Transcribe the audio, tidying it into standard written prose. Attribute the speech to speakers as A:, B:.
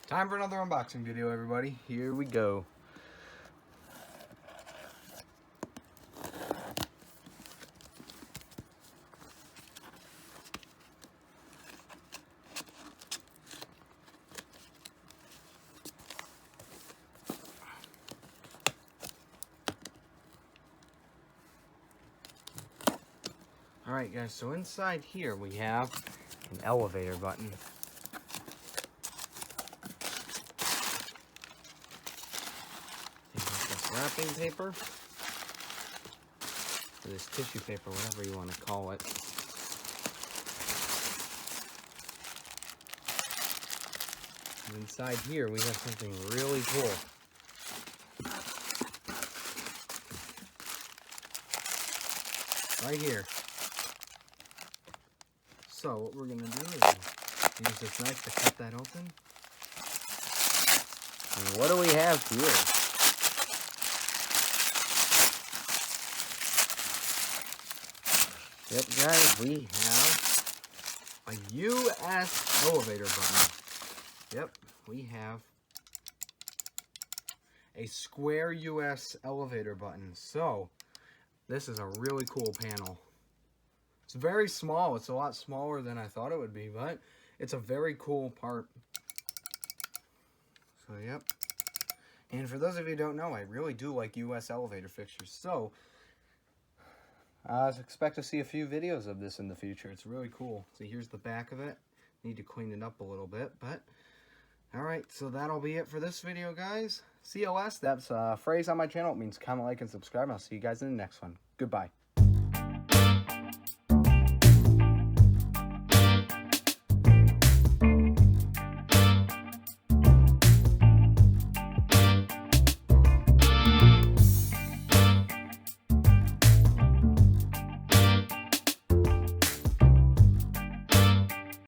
A: Time for another unboxing video, everybody. Here we go. Alright guys, so inside here we have an elevator button. This wrapping paper, or this tissue paper, whatever you want to call it. And inside here we have something really cool. Right here. So what we're going to do is use this knife to cut that open. And what do we have here? Yep, guys, we have a US elevator button. Yep, we have a square US elevator button. So this is a really cool panel. It's very small. It's a lot smaller than I thought it would be, but it's a very cool part. So, yep. And for those of you who don't know, I really do like US elevator fixtures. So, I expect to see a few videos of this in the future. It's really cool. See, here's the back of it. Need to clean it up a little bit, but alright, so that'll be it for this video, guys. COS, that's a phrase on my channel. It means comment, like, and subscribe. I'll see you guys in the next one. Goodbye.